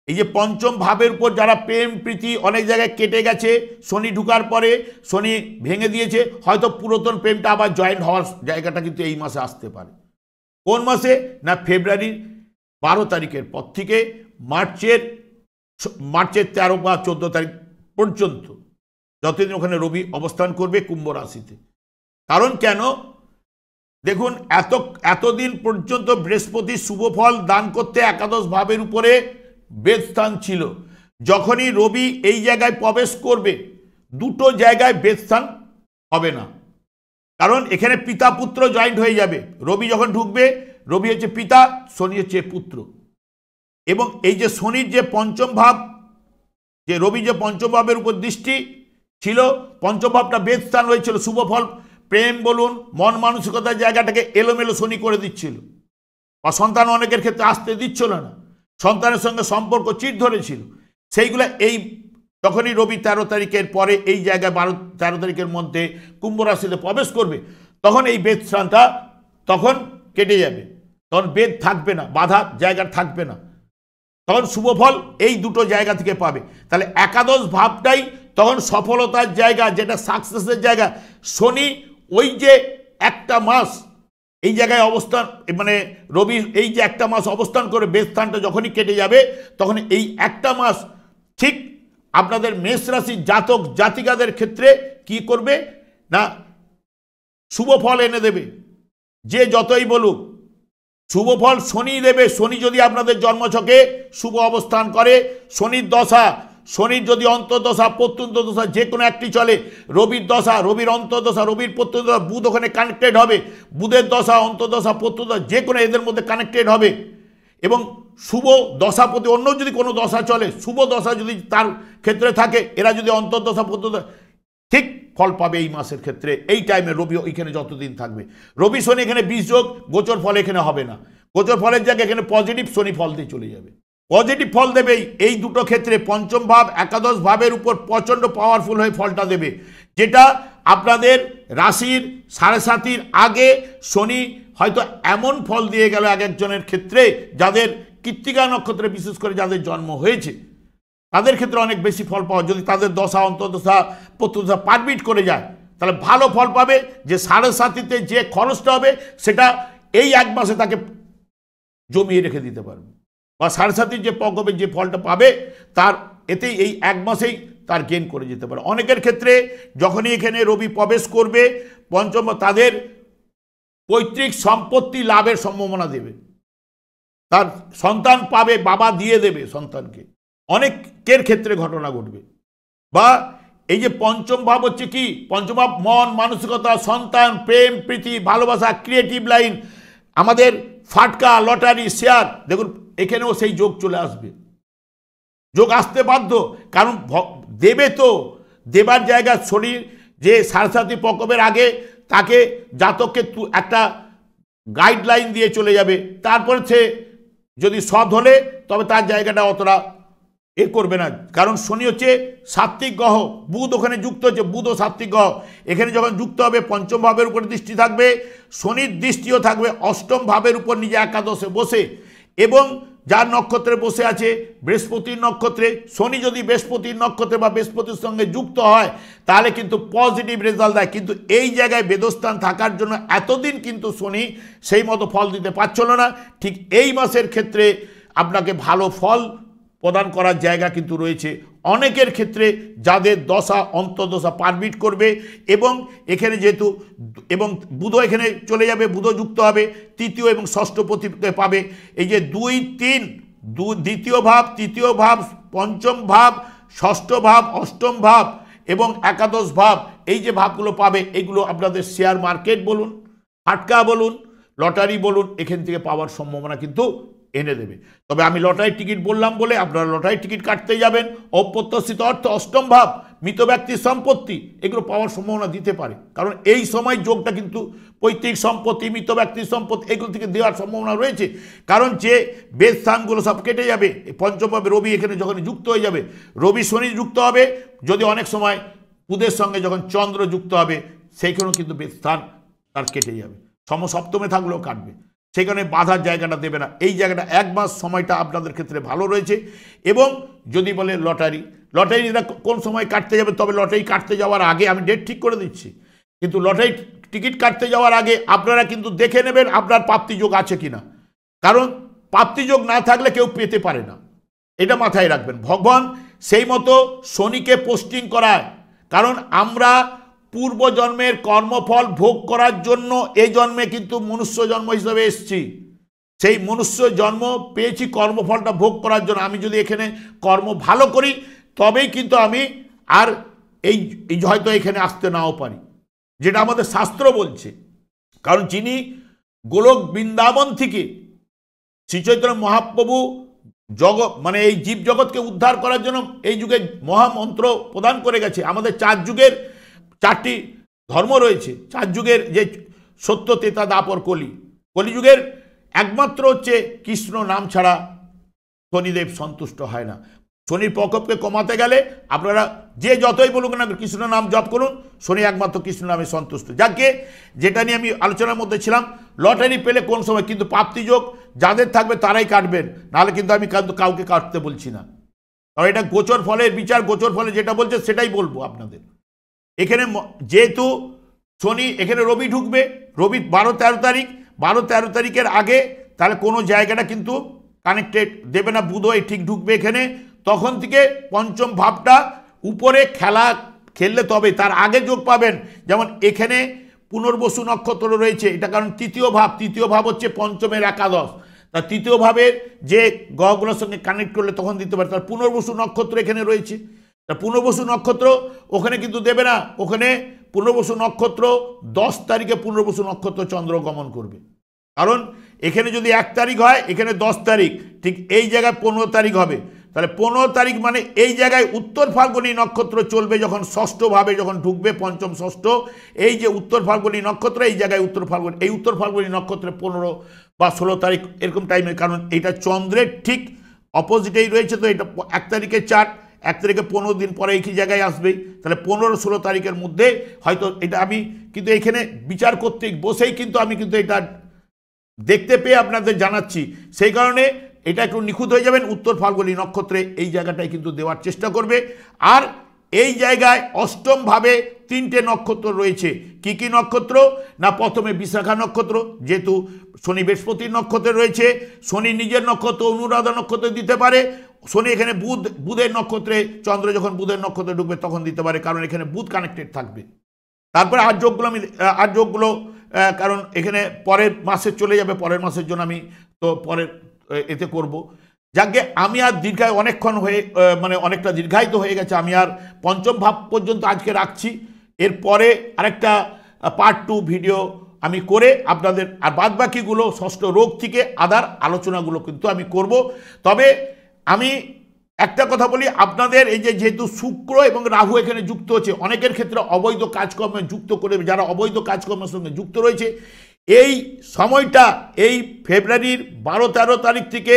এই যে পঞ্চম ভাবের উপর যারা প্রেম প্রীতি অনেক জায়গায় কেটে গেছে, শনি ঢুকার পরে শনি ভেঙে দিয়েছে, হয়তো পুরাতন প্রেমটা আবার জয়েন্ট হওয়ার জায়গাটা কিন্তু এই মাসে আসতে পারে। কোন মাসে না, ফেব্রুয়ারির 12 তারিখের পর থেকে মার্চের 13 বা 14 তারিখ পর্যন্ত, যতদিন ওখানে রবি অবস্থান করবে কুম্ভ রাশিতে। কারণ কেন, দেখুন এতদিন পর্যন্ত বৃহস্পতি শুভ ফল দান করতে একাদশ ভাবের উপরে বেদস্থান ছিল। যখনই রবি এই জায়গায় প্রবেশ করবে, দুটো জায়গায় বেদস্থান হবে না, কারণ এখানে পিতা পুত্র জয়েন্ট হয়ে যাবে। রবি যখন ঢুকবে, রবি হচ্ছে পিতা, শনি হচ্ছে পুত্র। এবং এই যে শনির যে পঞ্চম ভাব, যে রবি যে পঞ্চম ভাবের উপর দৃষ্টি ছিল, পঞ্চম ভাবটা বেদস্থান হয়েছিল, শুভ ফল প্রেম বলুন মন মানসিকতার জায়গাটাকে এলোমেলো শনি করে দিচ্ছিল, বা সন্তান অনেকের ক্ষেত্রে আসতে দিচ্ছিল না, সন্তানের সঙ্গে সম্পর্ক চিট ধরেছিল। সেইগুলো এই যখনই রবি 13 তারিখের পরে এই জায়গায় 13 তারিখের মধ্যে কুম্ভ রাশিতে প্রবেশ করবে, তখন এই বেদ স্থানটা তখন কেটে যাবে, তখন বেদ থাকবে না, বাধা জায়গা থাকবে না, তখন শুভ ফল এই দুটো জায়গা থেকে পাবে। তাহলে একাদশ ভাবটাই তখন সফলতার জায়গা, যেটা সাকসেসের জায়গা। শনি ওই যে একটা মাস এই জায়গায় অবস্থান, মানে রবি এই যে একটা মাস অবস্থান করে বেদস্থানটা যখনই কেটে যাবে, তখন এই একটা মাস ঠিক আপনাদের মেষ রাশির জাতক জাতিকাদের ক্ষেত্রে কি করবে না, শুভ ফল এনে দেবে। যে যতই বলুক শুভ ফল শনি দেবে। শনি যদি আপনাদের জন্মছকে শুভ অবস্থান করে, শনির দশা, শনির যদি অন্তর্দশা প্রত্যন্তদশা যে কোনো একটি চলে, রবির দশা, রবির অন্তর্দশা, রবির প্রত্যন্তদশা, বুধ ওখানে কানেক্টেড হবে, বুধের দশা অন্তর্দশা প্রত্যন্তদশা যে কোনো এদের মধ্যে কানেক্টেড হবে, এবং শুভ দশাপতি অন্য যদি কোনো দশা চলে, শুভ দশা যদি তার ক্ষেত্রে থাকে, এরা যদি অন্তর্দশা প্রত্যন্তদশা ঠিক ফল পাবে এই মাসের ক্ষেত্রে। এই টাইমে রবি এখানে যতদিন থাকবে, রবি শনি এখানে 20 যোগ, গোচর ফল এখানে হবে না, গোচর ফলের জায়গায় এখানে পজিটিভ শনি ফল দিয়ে চলে যাবে, পজিটিভ ফল দেবে। এই দুটো ক্ষেত্রে পঞ্চম ভাব একাদশ ভাবের উপর প্রচণ্ড পাওয়ারফুল হয়ে ফলটা দেবে, যেটা আপনাদের রাশির 7.5 আগে শনি হয়তো এমন ফল দিয়ে গেল এক একজনের ক্ষেত্রে, যাদের কৃত্তিকা নক্ষত্রে বিশেষ করে যাদের জন্ম হয়েছে তাদের ক্ষেত্রে অনেক বেশি ফল পাওয়া, যদি তাদের দশা অন্তর্দশা প্রত্যদশা পারমিট করে যায় তাহলে ভালো ফল পাবে। যে 7.5-তে যে খরচটা হবে সেটা এই এক মাসে তাকে জমিয়ে রেখে দিতে পারবে, বা 7.5 যে প্রকোপে যে ফলটা পাবে তার এতেই এই এক মাসেই তার গেন করে যেতে পারে। অনেকের ক্ষেত্রে যখনই এখানে রবি প্রবেশ করবে পঞ্চম, তাদের পৈতৃক সম্পত্তি লাভের সম্ভাবনা দেবে, তার সন্তান পাবে, বাবা দিয়ে দেবে সন্তানকে, অনেকের ক্ষেত্রে ঘটনা ঘটবে। বা এই যে পঞ্চম ভাব হচ্ছে কি, পঞ্চম ভাব মন মানসিকতা, সন্তান, প্রেম প্রীতি, ভালোবাসা, ক্রিয়েটিভ লাইন, আমাদের ফাটকা, লটারি, শেয়ার, দেখুন এখানেও সেই যোগ চলে আসবে, যোগ আসতে বাধ্য। কারণ দেবে তো, দেবার জায়গা শরীর যে 7.5 প্রকোপের আগে তাকে জাতককে একটা গাইডলাইন দিয়ে চলে যাবে, তারপরে সে যদি সৎ হলে তবে তার জায়গাটা অতটা করবে না। কারণ শনি হচ্ছে সাত্ত্বিক গ্রহ, বুধ ওখানে যুক্ত হচ্ছে, বুধ ও সাত্ত্বিক গ্রহ এখানে যখন যুক্ত হবে পঞ্চম ভাবের উপরে দৃষ্টি থাকবে, শনির দৃষ্টিও থাকবে অষ্টম ভাবের উপর নিজে একাদশে বসে, এবং যার নক্ষত্রে বসে আছে বৃহস্পতির নক্ষত্রে, শনি যদি বৃহস্পতির নক্ষত্রে বা বৃহস্পতির সঙ্গে যুক্ত হয় তাহলে কিন্তু পজিটিভ রেজাল্ট দেয়। কিন্তু এই জায়গায় বেদস্থান থাকার জন্য এতদিন কিন্তু শনি সেই মতো ফল দিতে পারছিল না। ঠিক এই মাসের ক্ষেত্রে আপনাকে ভালো ফল প্রদান করার জায়গা কিন্তু রয়েছে অনেকের ক্ষেত্রে, যাদের দশা অন্তর্দশা পারমিট করবে। এবং এখানে যেহেতু এবং বুধ এখানে চলে যাবে, বুধ যুক্ত হবে, তৃতীয় এবং ষষ্ঠ পতিকে পাবে। এই যে 2, 3 দ্বিতীয় ভাব, তৃতীয় ভাব, পঞ্চম ভাব, ষষ্ঠ ভাব, অষ্টম ভাব এবং একাদশ ভাব, এই যে ভাবগুলো পাবে এগুলো আপনাদের শেয়ার মার্কেট বলুন, ফাটকা বলুন, লটারি বলুন, এখান থেকে পাওয়ার সম্ভাবনা কিন্তু এনে দেবে। তবে আমি লটারির টিকিট বললাম বলে আপনারা লটারির টিকিট কাটতে যাবেন, অপ্রত্যাশিত অর্থ, অষ্টম ভাব, মৃত ব্যক্তির সম্পত্তি, এগুলো পাওয়ার সম্ভাবনা দিতে পারে। কারণ এই সময় যোগটা কিন্তু পৈতৃক সম্পত্তি, মৃত ব্যক্তির সম্পত্তি এগুলো থেকে দেওয়ার সম্ভাবনা রয়েছে। কারণ যে বেদ স্থানগুলো সব কেটে যাবে, পঞ্চম ভাবে রবি এখানে যখন যুক্ত হয়ে যাবে, রবি শনি যুক্ত হবে, যদি অনেক সময় বুধের সঙ্গে যখন চন্দ্র যুক্ত হবে সেইখানেও কিন্তু বেদ স্থান তার কেটে যাবে, সমসপ্তমে থাকলেও কাটবে, সেখানে বাধার জায়গাটা দেবে না। এই জায়গাটা এক মাস সময়টা আপনাদের ক্ষেত্রে ভালো রয়েছে। এবং যদি বলে লটারিটা কোন সময় কাটতে যাবে, তবে লটারি কাটতে যাওয়ার আগে আমি ডেট ঠিক করে দিচ্ছি, কিন্তু লটারি টিকিট কাটতে যাওয়ার আগে আপনারা কিন্তু দেখে নেবেন আপনার প্রাপ্তিযোগ আছে কিনা। কারণ প্রাপ্তিযোগ না থাকলে কেউ পেতে পারে না, এটা মাথায় রাখবেন। ভগবান সেই মতো শনিকে পোস্টিং করায়, কারণ আমরা পূর্বজন্মের কর্মফল ভোগ করার জন্য এই জন্মে কিন্তু মনুষ্য জন্ম হিসেবে এসেছি, সেই মনুষ্য জন্ম পেয়েছি কর্মফলটা ভোগ করার জন্য। আমি যদি এখানে কর্ম ভালো করি তবেই কিন্তু আমি আর এই হয়তো এখানে আসতে নাও পারি, যেটা আমাদের শাস্ত্র বলছে। কারণ যিনি গোলক বৃন্দাবন থেকে শ্রীচৈতন্য মহাপ্রভু মানে এই জীব জগৎকে উদ্ধার করার জন্য এই যুগে মহামন্ত্র প্রদান করে গেছে। আমাদের 4 যুগের 4টি ধর্ম রয়েছে, 4 যুগের যে সত্য, তেতা, দাপর, কলিযুগের একমাত্র হচ্ছে কৃষ্ণ নাম ছাড়া শনিদেব সন্তুষ্ট হয় না। শনির প্রকোপকে কমাতে গেলে আপনারা যে যতই বলুন না কৃষ্ণ নাম জপ করুন, শনি একমাত্র কৃষ্ণ নামে সন্তুষ্ট। যাকে যেটা নিয়ে আমি আলোচনার মধ্যে ছিলাম, লটারি পেলে কোন সময় কিন্তু প্রাপ্তিযোগ যাদের থাকবে তারাই কাটবেন, নাহলে কিন্তু আমি কাউকে কাটতে বলছি না। কারণ এটা গোচর ফলের বিচার, গোচর ফলে যেটা বলছে সেটাই বলবো আপনাদের। এখানে যেহেতু শনি এখানে রবি ঢুকবে, রবি 12-13 তারিখ, 12-13 তারিখের আগে তাহলে কোনো জায়গাটা কিন্তু কানেক্টেড দেবে না, বুধই ঠিক ঢুকবে এখানে। তখন থেকে পঞ্চম ভাবটা উপরে খেললে তবে তার আগে যোগ পাবেন। যেমন এখানে পুনর্বসু নক্ষত্র রয়েছে, এটা কারণ তৃতীয় ভাব হচ্ছে পঞ্চমের একাদশ, তা তৃতীয় ভাবের যে গ্রহগুলোর সঙ্গে কানেক্ট করলে তখন দিতে পারে। তার পুনর্বসু নক্ষত্র এখানে রয়েছে, তা পুনর্বসু নক্ষত্র ওখানে কিন্তু দেবে না, ওখানে পুনর্বসু নক্ষত্র 10 তারিখে পুনর্বসু নক্ষত্র চন্দ্র গমন করবে। কারণ এখানে যদি 1 তারিখ হয়, এখানে 10 তারিখ, ঠিক এই জায়গায় 15 তারিখ হবে। তাহলে 15 তারিখ মানে এই জায়গায় উত্তর ফাল্গুনী নক্ষত্র চলবে, যখন ষষ্ঠ ভাবে যখন ঢুকবে, পঞ্চম ষষ্ঠ, এই যে উত্তর ফাল্গুনী নক্ষত্র, এই জায়গায় উত্তর ফাল্গুনী নক্ষত্রে 15 বা 16 তারিখ এরকম টাইমে, কারণ এটা চন্দ্রের ঠিক অপোজিটেই রয়েছে, তো এটা 1 তারিখে 4, 1 তারিখে 15 দিন পরে একই জায়গায় আসবেই। তাহলে 15-16 তারিখের মধ্যে হয়তো এটা আমি কিন্তু এখানে বিচার করতে বসেই কিন্তু আমি কিন্তু এটা দেখতে পেয়ে আপনাদের জানাচ্ছি, সেই কারণে এটা একটু নিখুঁত হয়ে যাবেন। উত্তর ফাল্গুনী নক্ষত্রে এই জায়গাটায় কিন্তু দেওয়ার চেষ্টা করবে। আর এই জায়গায় অষ্টম ভাবে 3টে নক্ষত্র রয়েছে। কি কি নক্ষত্র না, প্রথমে বিশাখা নক্ষত্র, যেহেতু শনি বৃহস্পতির নক্ষত্রে রয়েছে, শনি নিজের নক্ষত্র অনুরাধা নক্ষত্রে দিতে পারে, শনি এখানে বুধের নক্ষত্রে, চন্দ্র যখন বুধের নক্ষত্রে ঢুকবে তখন দিতে পারে, কারণ এখানে বুধ কানেক্টেড থাকবে। তারপরে আর যোগগুলো কারণ এখানে পরের মাসে চলে যাবে, পরের মাসের জন্য আমি তো পরের এতে করব। যাকে আমি আর অনেকক্ষণ হয়ে মানে অনেকটা দীর্ঘায়িত হয়ে গেছে, আমি আর পঞ্চম ভাব পর্যন্ত আজকে রাখছি। এরপরে আরেকটা পার্ট 2 ভিডিও আমি করে আপনাদের আর বাদবাকিগুলো ষষ্ঠ রোগ থেকে আদার আলোচনাগুলো কিন্তু আমি করব। তবে আমি একটা কথা বলি, আপনাদের এই যে যেহেতু শুক্র এবং রাহু এখানে যুক্ত হচ্ছে, অনেকের ক্ষেত্রে অবৈধ কাজকর্মে যুক্ত করে, যারা অবৈধ কাজকর্মের সঙ্গে যুক্ত রয়েছে, এই সময়টা এই ফেব্রুয়ারির 12-13 তারিখ থেকে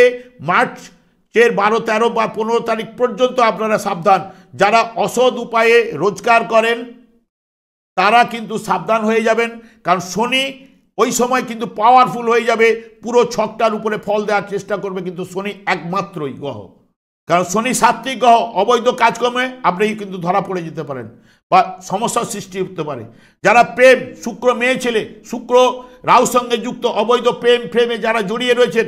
মার্চের 12-13 বা 15 তারিখ পর্যন্ত আপনারা সাবধান। যারা অসৎ উপায়ে রোজগার করেন তারা কিন্তু সাবধান হয়ে যাবেন, কারণ শনি ওই সময় কিন্তু পাওয়ারফুল হয়ে যাবে, পুরো ছকটার উপরে ফল দেওয়ার চেষ্টা করবে, কিন্তু শনি একমাত্রই গ্রহ, কারণ শনি সাত্ত্বিক গ্রহ, অবৈধ কাজকর্মে আপনি কিন্তু ধরা পড়ে যেতে পারেন বা সমস্যার সৃষ্টি হতে পারে। যারা প্রেম, শুক্র মেয়ে ছেলে, শুক্র রাহুর সঙ্গে যুক্ত, অবৈধ প্রেমে যারা জড়িয়ে রয়েছেন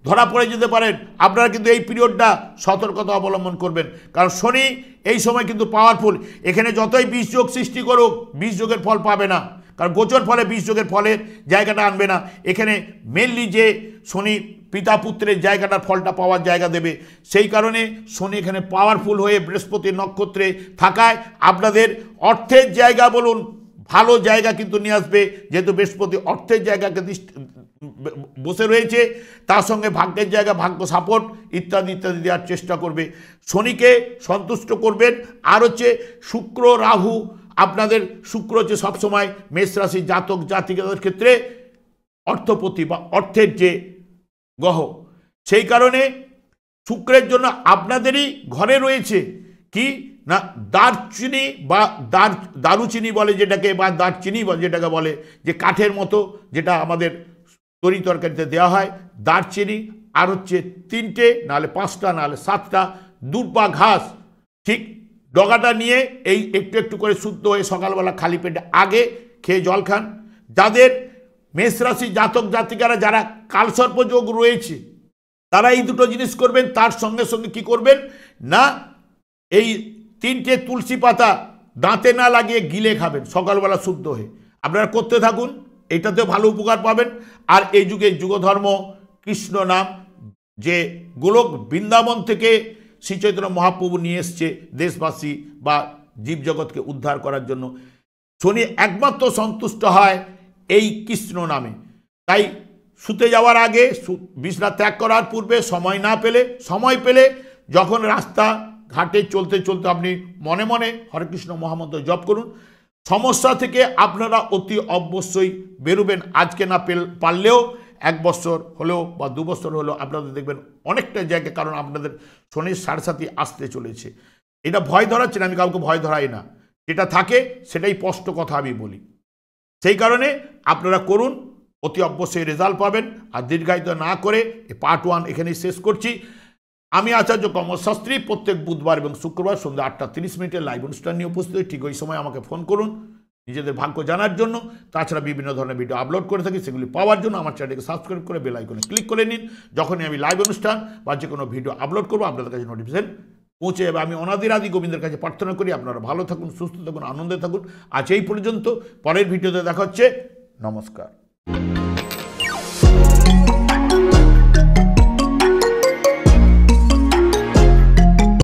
ধরা পড়ে যেতে পারেন। আপনারা কিন্তু এই পিরিয়ডটা সতর্কতা অবলম্বন করবেন, কারণ শনি এই সময় কিন্তু পাওয়ারফুল। এখানে যতই 20 যোগ সৃষ্টি করুক, 20 যোগের ফল পাবে না, কারণ গোচর ফলে 20 যোগের ফলের জায়গাটা আনবে না। এখানে মেনলি যে শনি পিতা পুত্রের জায়গাটার ফলটা পাওয়ার জায়গা দেবে, সেই কারণে শনি এখানে পাওয়ারফুল হয়ে বৃহস্পতির নক্ষত্রে থাকায় আপনাদের অর্থের জায়গা বলুন, ভালো জায়গা কিন্তু নিয়ে আসবে, যেহেতু বৃহস্পতি অর্থের জায়গাকে বসে রয়েছে, তার সঙ্গে ভাগ্যের জায়গা, ভাগ্য সাপোর্ট ইত্যাদি ইত্যাদি দেওয়ার চেষ্টা করবে, শনিকে সন্তুষ্ট করবেন। আর হচ্ছে শুক্র রাহু, আপনাদের শুক্র হচ্ছে সবসময় মেষ রাশি জাতক জাতিকাদের ক্ষেত্রে অর্থপতি বা অর্থের যে গ্রহ, সেই কারণে শুক্রের জন্য আপনাদেরই ঘরে রয়েছে কি না দারচিনি বা দারুচিনি বলে যেটাকে, বা দারচিনি যেটাকে বলে, যে কাঠের মতো যেটা আমাদের তরি তরকারিতে দেওয়া হয়, দারচিনি। আর হচ্ছে 3টে নাহলে 5টা নাহলে 7টা দুর্বা ঘাস, ঠিক ডগাটা নিয়ে এই একটু একটু করে শুদ্ধ হয়ে সকালবেলা খালি পেটে আগে খেয়ে জল খান। যাদের মেষ রাশি জাতক জাতিকারা যারা কালসর্প যোগ রয়েছে তারা এই দুটো জিনিস করবেন। তার সঙ্গে সঙ্গে কি করবেন না, এই 3টে তুলসী পাতা দাঁতে না লাগিয়ে গিলে খাবেন সকালবেলা শুদ্ধ হয়ে। আপনারা করতে থাকুন, এটাতেও ভালো উপকার পাবেন। আর এই যুগে যুগধর্ম কৃষ্ণ নাম, যে গোলক বৃন্দাবন থেকে শ্রী চৈতন্য মহাপ্রভু নিয়ে এসছে দেশবাসী বা জীবজগৎকে উদ্ধার করার জন্য, শনি একমাত্র সন্তুষ্ট হয় এই কৃষ্ণ নামে। তাই শুতে যাওয়ার আগে, বিছনা ত্যাগ করার পূর্বে সময় পেলে যখন রাস্তা ঘাটে চলতে চলতে আপনি মনে মনে হরে কৃষ্ণ মহামন্ত্র জপ করুন। সমস্যা থেকে আপনারা অতি অবশ্যই বেরোবেন। আজকে না পারলেও 1 বছর হলেও বা 2 বছর হলেও আপনাদের দেখবেন অনেকটা জায়গায়, কারণ আপনাদের শনির 7.5 আসতে চলেছে। এটা ভয় ধরাচ্ছে না, আমি কাউকে ভয় ধরাই না, যেটা থাকে সেটাই স্পষ্ট কথা আমি বলি। সেই কারণে আপনারা করুন, অতি অবশ্যই রেজাল্ট পাবেন। আর দীর্ঘায়িত না করে পার্ট 1 এখানেই শেষ করছি। আমি আচার্য কমল শাস্ত্রী প্রত্যেক বুধবার এবং শুক্রবার সন্ধ্যা 8:30 লাইভ অনুষ্ঠান নিয়ে উপস্থিত। ঠিক ওই সময় আমাকে ফোন করুন নিজেদের ভাগ্য জানার জন্য। তাছাড়া বিভিন্ন ধরনের ভিডিও আপলোড করে থাকি, সেগুলি পাওয়ার জন্য আমার চ্যানেলকে সাবস্ক্রাইব করে বেল আইকনে ক্লিক করে নিন। যখনই আমি লাইভ অনুষ্ঠান বা যে কোনো ভিডিও আপলোড করবো আপনাদের কাছে নোটিফিকেশন পৌঁছে যাবে। আমি অনাদিরাদি গোবিন্দের কাছে প্রার্থনা করি আপনারা ভালো থাকুন, সুস্থ থাকুন, আনন্দে থাকুন। আজ এই পর্যন্ত, পরের ভিডিওতে দেখা হচ্ছে। নমস্কার।